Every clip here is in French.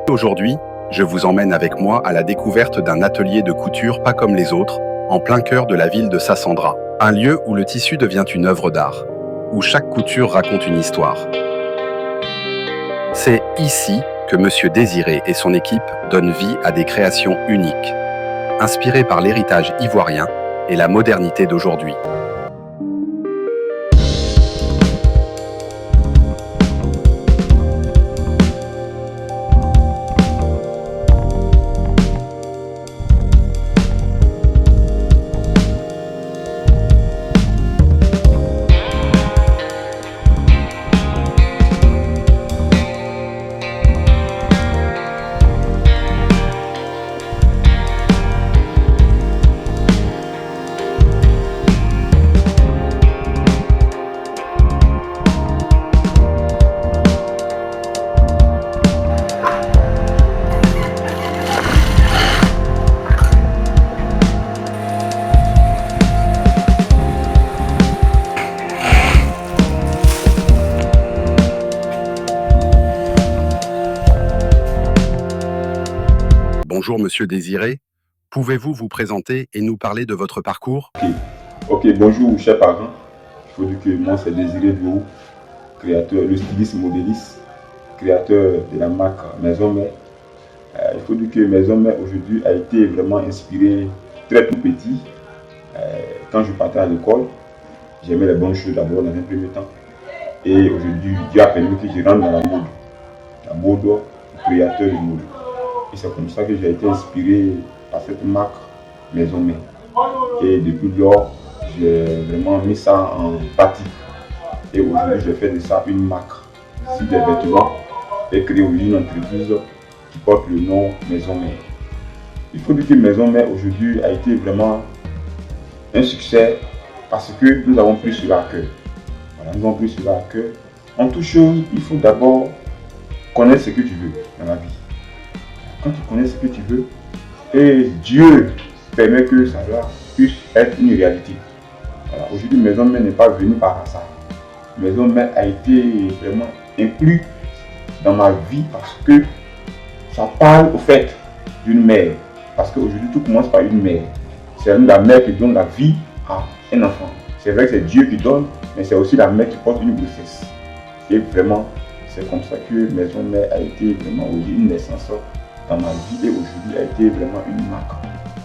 Aujourd'hui, je vous emmène avec moi à la découverte d'un atelier de couture pas comme les autres, en plein cœur de la ville de Sassandra. Un lieu où le tissu devient une œuvre d'art, où chaque couture raconte une histoire. C'est ici que Monsieur Désiré et son équipe donnent vie à des créations uniques, inspirées par l'héritage ivoirien et la modernité d'aujourd'hui. Bonjour Monsieur Désiré, pouvez-vous vous présenter et nous parler de votre parcours? Ok, bonjour chers parents. Il faut dire que moi c'est Désiré Bio, créateur, le styliste modéliste, créateur de la marque Maison Mère. Il faut dire que Maison Mère aujourd'hui a été vraiment inspiré très tout petit. Quand je partais à l'école, j'aimais les bonnes choses d'abord dans un premier temps. Et aujourd'hui, Dieu a permis que je rentre dans la mode, créateur de mode. Et c'est comme ça que j'ai été inspiré par cette marque Maison Mère. Et depuis lors, j'ai vraiment mis ça en pratique. Et aujourd'hui, j'ai fait de ça une marque sur des vêtements et créé une entreprise qui porte le nom Maison Mère. Il faut dire que Maison Mère aujourd'hui a été vraiment un succès parce que nous avons pris cela à cœur. Voilà, nous avons pris cela à cœur. En toute chose, il faut d'abord connaître ce que tu veux dans la vie. Quand tu connais ce que tu veux, et Dieu permet que ça puisse être une réalité. Voilà. Aujourd'hui, Maison Mère n'est pas venue par hasard. Maison Mère a été vraiment inclus dans ma vie parce que ça parle au fait d'une mère. Parce qu'aujourd'hui, tout commence par une mère. C'est la mère qui donne la vie à un enfant. C'est vrai que c'est Dieu qui donne, mais c'est aussi la mère qui porte une grossesse. Et vraiment, c'est comme ça que Maison Mère a été vraiment une naissance dans ma vie et aujourd'hui a été vraiment une marque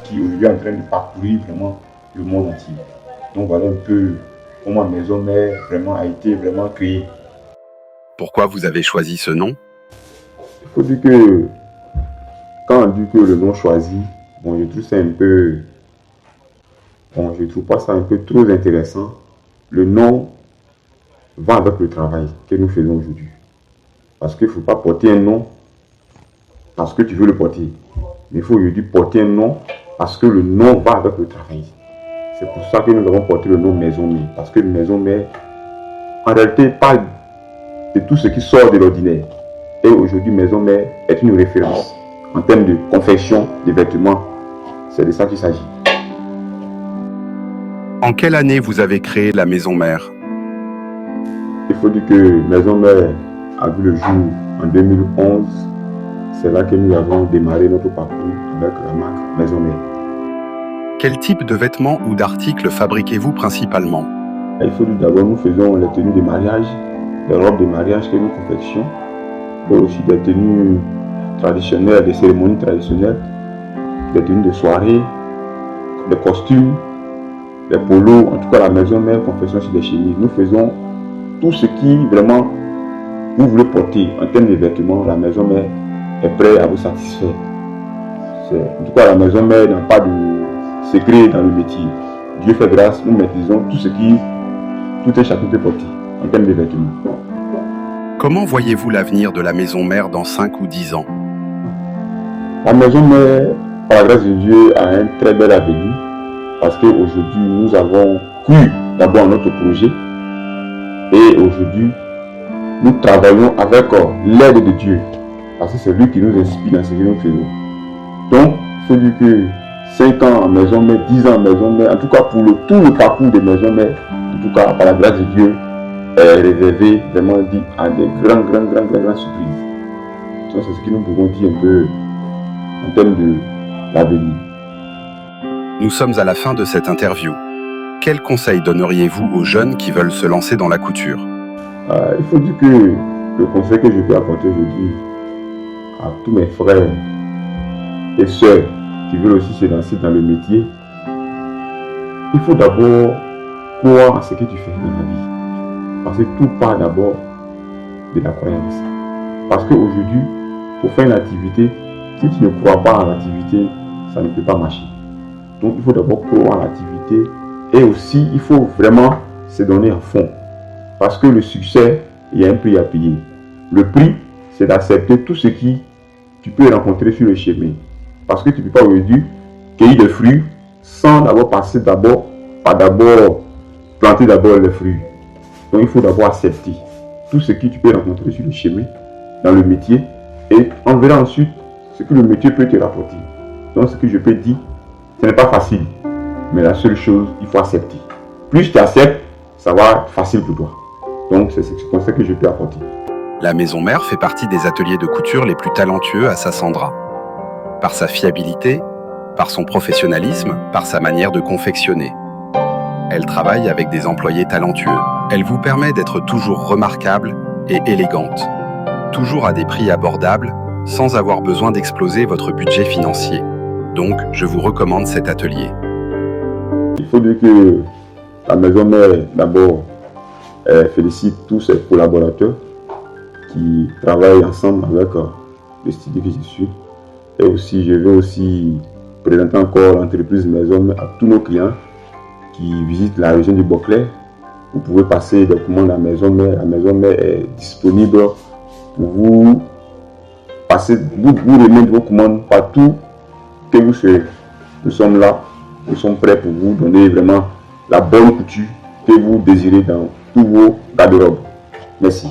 qui aujourd'hui est en train de parcourir vraiment le monde entier. Donc voilà un peu comment Maison Mère vraiment a été vraiment créée. Pourquoi vous avez choisi ce nom? Il faut dire que quand on dit que le nom choisi, bon je trouve ça un peu, bon je trouve pas ça un peu trop intéressant. Le nom va avec le travail que nous faisons aujourd'hui. Parce qu'il ne faut pas porter un nom parce que tu veux le porter. Mais il faut aujourd'hui porter un nom parce que le nom va avec le travail. C'est pour ça que nous avons porté le nom Maison Mère. Parce que Maison Mère, en réalité, parle de tout ce qui sort de l'ordinaire. Et aujourd'hui, Maison Mère est une référence en termes de confection des vêtements. C'est de ça qu'il s'agit. En quelle année vous avez créé la Maison Mère? Il faut dire que Maison Mère a vu le jour en 2011. C'est là que nous avons démarré notre parcours avec la marque Maison Mère. Quel type de vêtements ou d'articles fabriquez-vous principalement? Il faut dire d'abord nous faisons les tenues de mariage, les robes de mariage que nous confectionnons, et aussi des tenues traditionnelles, des cérémonies traditionnelles, des tenues de soirée, des costumes, des polos. En tout cas, la Maison Mère confectionne sur des chemises. Nous faisons tout ce qui vraiment vous voulez porter en termes de vêtements. La Maison Mère est prêt à vous satisfaire. En tout cas, la Maison Mère n'a pas de secret dans le métier. Dieu fait grâce, nous maîtrisons tout un chacun peut porter en termes de vêtements. Comment voyez-vous l'avenir de la Maison Mère dans 5 ou 10 ans? La Maison Mère, par la grâce de Dieu, a un très bel avenir parce qu'aujourd'hui, nous avons cru d'abord à notre projet et aujourd'hui, nous travaillons avec l'aide de Dieu. Parce que c'est lui qui nous inspire dans ce que nous faisons. Donc, il faut dire que 5 ans en Maison Mère, 10 ans en Maison Mère, en tout cas pour tout le parcours de Maison Mère, en tout cas par la grâce de Dieu, est réservé vraiment dit à des grandes surprises. Donc c'est ce que nous pouvons dire un peu en termes de l'avenir. Nous sommes à la fin de cette interview. Quels conseils donneriez-vous aux jeunes qui veulent se lancer dans la couture? Il faut dire que le conseil que je peux apporter aujourd'hui à tous mes frères et sœurs qui veulent aussi se lancer dans le métier, il faut d'abord croire à ce que tu fais dans la vie. Parce que tout part d'abord de la croyance. Parce qu'aujourd'hui, pour faire une activité, si tu ne crois pas à l'activité, ça ne peut pas marcher. Donc il faut d'abord croire à l'activité et aussi il faut vraiment se donner à fond. Parce que le succès, il y a un prix à payer. Le prix, c'est d'accepter tout ce qui tu peux rencontrer sur le chemin. Parce que tu ne peux pas aujourd'hui cueillir des fruits sans d'abord passer par planter d'abord les fruits. Donc il faut d'abord accepter tout ce que tu peux rencontrer sur le chemin, dans le métier, et on verra ensuite ce que le métier peut te rapporter. Donc ce que je peux dire, ce n'est pas facile, mais la seule chose, il faut accepter. Plus tu acceptes, ça va être facile pour toi. Donc c'est ce conseil que je peux apporter. La Maison Mère fait partie des ateliers de couture les plus talentueux à Sassandra. Par sa fiabilité, par son professionnalisme, par sa manière de confectionner. Elle travaille avec des employés talentueux. Elle vous permet d'être toujours remarquable et élégante. Toujours à des prix abordables, sans avoir besoin d'exploser votre budget financier. Donc, je vous recommande cet atelier. Il faut dire que la Maison Mère, d'abord, félicite tous ses collaborateurs qui travaillent ensemble avec le studio que je suis. Et aussi, je veux aussi présenter encore l'entreprise Maison Mère à tous nos clients qui visitent la région du Boclès. Vous pouvez passer des commandes à la Maison Mère. La Maison Mère est disponible pour vous passer, vous remettre vos commandes partout que vous serez. Nous sommes là, nous sommes prêts pour vous donner vraiment la bonne couture que vous désirez dans tous vos garde-robes. Merci.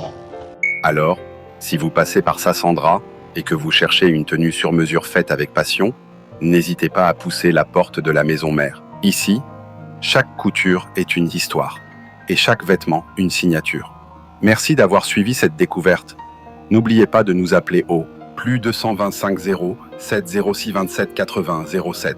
Alors, si vous passez par Sassandra et que vous cherchez une tenue sur mesure faite avec passion, n'hésitez pas à pousser la porte de la Maison Mère. Ici, chaque couture est une histoire et chaque vêtement une signature. Merci d'avoir suivi cette découverte. N'oubliez pas de nous appeler au +225 0 706 27 80 07.